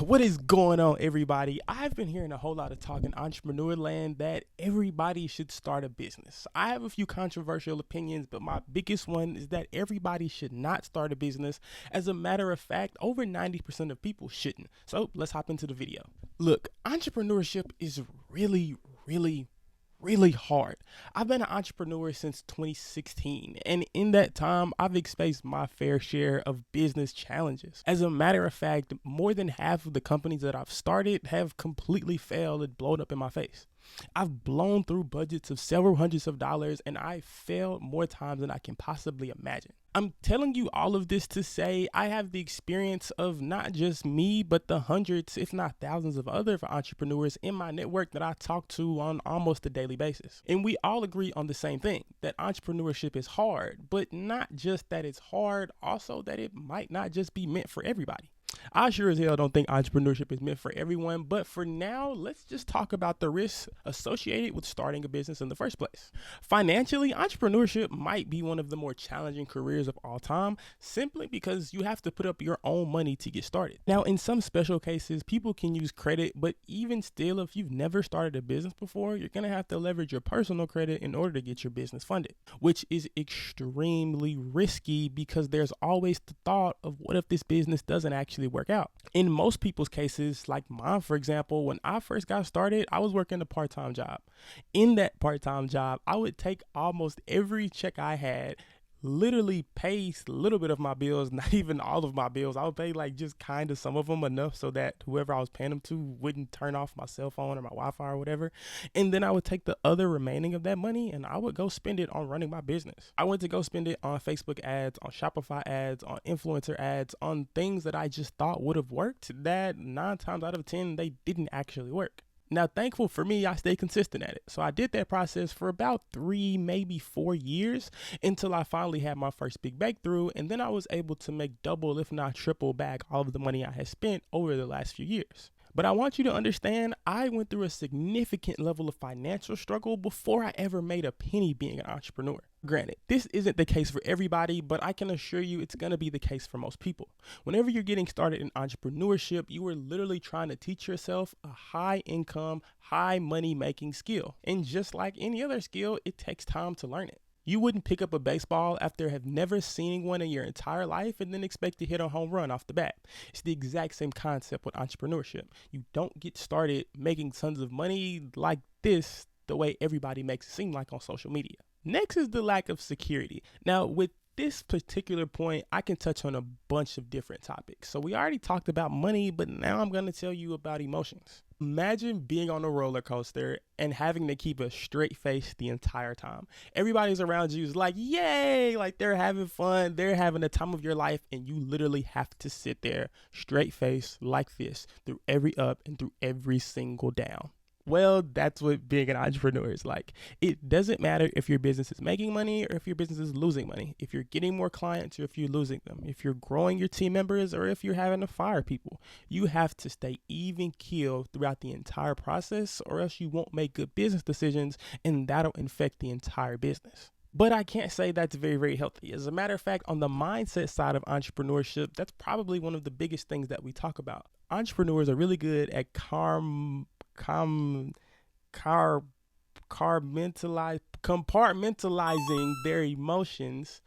What is going on, everybody? I've been hearing a whole lot of talk in entrepreneur land that everybody should start a business. I have a few controversial opinions, but my biggest one is that everybody should not start a business. As a matter of fact, over 90% of people shouldn't. So let's hop into the video. Look, entrepreneurship is really hard. I've been an entrepreneur since 2016, and in that time, I've experienced my fair share of business challenges. As a matter of fact, more than half of the companies that I've started have completely failed and blown up in my face. I've blown through budgets of several hundreds of dollars, and I failed more times than I can possibly imagine. I'm telling you all of this to say I have the experience of not just me, but the hundreds, if not thousands of other entrepreneurs in my network that I talk to on almost a daily basis. And we all agree on the same thing, that entrepreneurship is hard, but not just that it's hard, also that it might not just be meant for everybody. I sure as hell don't think entrepreneurship is meant for everyone, but for now, let's just talk about the risks associated with starting a business in the first place. Financially, entrepreneurship might be one of the more challenging careers of all time, simply because you have to put up your own money to get started. Now, in some special cases, people can use credit, but even still, if you've never started a business before, you're going to have to leverage your personal credit in order to get your business funded, which is extremely risky because there's always the thought of what if this business doesn't actually work out. In most people's cases, like mine, for example, when I first got started, I was working a part-time job. In that part-time job, I would take almost every check I had, literally pay a little bit of my bills, not even all of my bills. I would pay like just kind of some of them, enough so that whoever I was paying them to wouldn't turn off my cell phone or my Wi-Fi or whatever. And then I would take the other remaining of that money and I would go spend it on running my business. I went to go spend it on Facebook ads, on Shopify ads, on influencer ads, on things that I just thought would have worked that 9 times out of 10, they didn't actually work. Now, thankful for me, I stayed consistent at it. So I did that process for about 3, maybe 4 years until I finally had my first big breakthrough. And then I was able to make double, if not triple back all of the money I had spent over the last few years. But I want you to understand, I went through a significant level of financial struggle before I ever made a penny being an entrepreneur. Granted, this isn't the case for everybody, but I can assure you it's going to be the case for most people. Whenever you're getting started in entrepreneurship, you are literally trying to teach yourself a high income, high money making skill. And just like any other skill, it takes time to learn it. You wouldn't pick up a baseball after have never seen one in your entire life and then expect to hit a home run off the bat. It's the exact same concept with entrepreneurship. You don't get started making tons of money like this the way everybody makes it seem like on social media. Next is the lack of security. Now, with this particular point, I can touch on a bunch of different topics. So we already talked about money, but now I'm going to tell you about emotions. Imagine being on a roller coaster and having to keep a straight face the entire time. Everybody's around you is like, yay, like they're having fun. They're having the time of your life. And you literally have to sit there straight face like this through every up and through every single down. Well, that's what being an entrepreneur is like. It doesn't matter if your business is making money or if your business is losing money, if you're getting more clients or if you're losing them, if you're growing your team members or if you're having to fire people. You have to stay even keel throughout the entire process or else you won't make good business decisions and that'll infect the entire business. But I can't say that's very healthy. As a matter of fact, on the mindset side of entrepreneurship, that's probably one of the biggest things that we talk about. Entrepreneurs are really good at compartmentalizing their emotions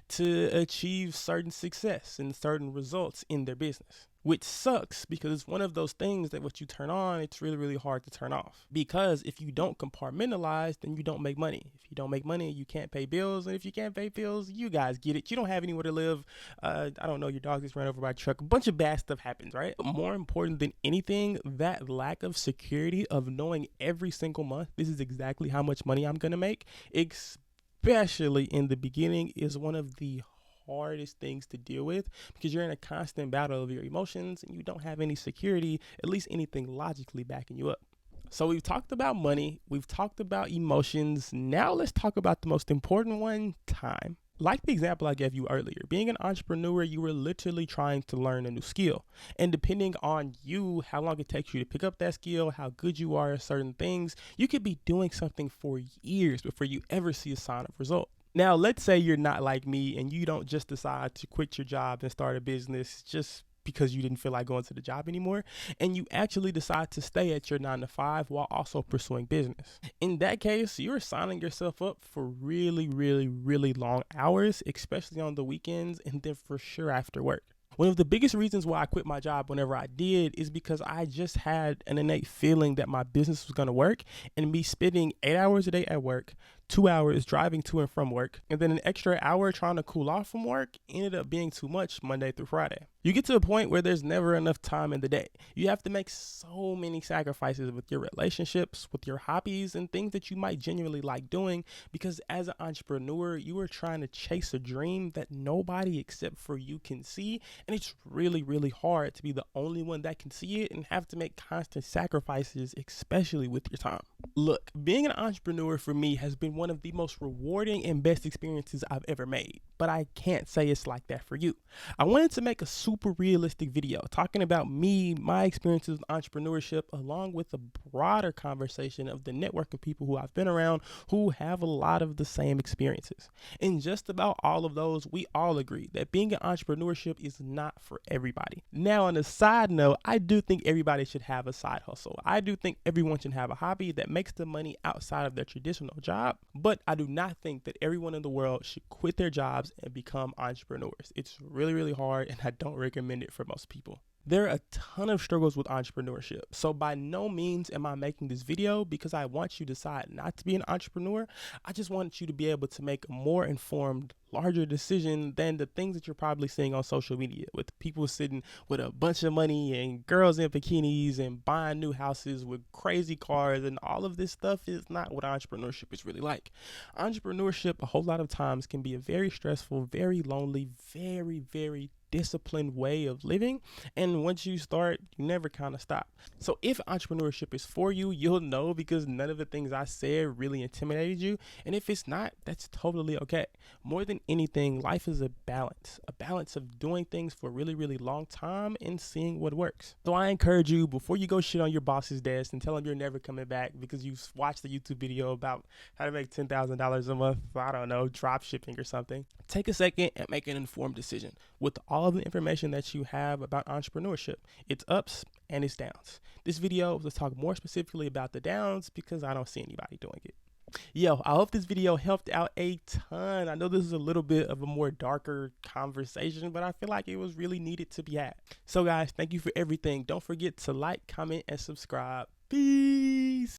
to achieve certain success and certain results in their business, which sucks because it's one of those things that what you turn on, it's really hard to turn off. Because if you don't compartmentalize, then you don't make money. If you don't make money, you can't pay bills. And if you can't pay bills, you guys get it. You don't have anywhere to live. I don't know, your dog gets run over by a truck. A bunch of bad stuff happens, right? But more important than anything, that lack of security of knowing every single month, this is exactly how much money I'm going to make, especially in the beginning, is one of the hardest things to deal with because you're in a constant battle of your emotions and you don't have any security, at least anything logically backing you up. So we've talked about money, we've talked about emotions. Now let's talk about the most important one, time. Like the example I gave you earlier, being an entrepreneur, you were literally trying to learn a new skill. And depending on you, how long it takes you to pick up that skill, how good you are at certain things, you could be doing something for years before you ever see a sign of result. Now, let's say you're not like me and you don't just decide to quit your job and start a business just because you didn't feel like going to the job anymore, and you actually decide to stay at your 9 to 5 while also pursuing business. In that case, you're signing yourself up for really, really, really long hours, especially on the weekends and then for sure after work. One of the biggest reasons why I quit my job whenever I did is because I just had an innate feeling that my business was going to work, and me spending 8 hours a day at work, 2 hours driving to and from work, and then an extra hour trying to cool off from work ended up being too much Monday through Friday. You get to a point where there's never enough time in the day. You have to make so many sacrifices with your relationships, with your hobbies, and things that you might genuinely like doing, because as an entrepreneur, you are trying to chase a dream that nobody except for you can see, and it's really, really hard to be the only one that can see it and have to make constant sacrifices, especially with your time. Look, being an entrepreneur for me has been one of the most rewarding and best experiences I've ever made, but I can't say it's like that for you. I wanted to make a super realistic video talking about me, my experiences with entrepreneurship, along with a broader conversation of the network of people who I've been around who have a lot of the same experiences. In just about all of those, we all agree that being an entrepreneurship is not for everybody. Now, on a side note, I do think everybody should have a side hustle. I do think everyone should have a hobby that makes them money outside of their traditional job, but I do not think that everyone in the world should quit their jobs and become entrepreneurs. It's really, really hard, and I don't recommend it for most people. There are a ton of struggles with entrepreneurship, so by no means am I making this video because I want you to decide not to be an entrepreneur. I just want you to be able to make a more informed, larger decision than the things that you're probably seeing on social media, with people sitting with a bunch of money and girls in bikinis and buying new houses with crazy cars, and all of this stuff is not what entrepreneurship is really like. Entrepreneurship a whole lot of times can be a very stressful, very lonely, very, very disciplined way of living, and once you start, you never kind of stop. So if entrepreneurship is for you, you'll know because none of the things I said really intimidated you, and if it's not, that's totally okay. More than anything, life is a balance of doing things for a really, really long time and seeing what works. So I encourage you, before you go shit on your boss's desk and tell him you're never coming back because you've watched the YouTube video about how to make $10,000 a month, I don't know, drop shipping or something, take a second and make an informed decision with all of the information that you have about entrepreneurship. It's ups and it's downs. This video, let's talk more specifically about the downs because I don't see anybody doing it. Yo, I hope this video helped out a ton. I know this is a little bit of a more darker conversation, but I feel like it was really needed to be had. So guys, thank you for everything. Don't forget to like, comment, and subscribe. Peace.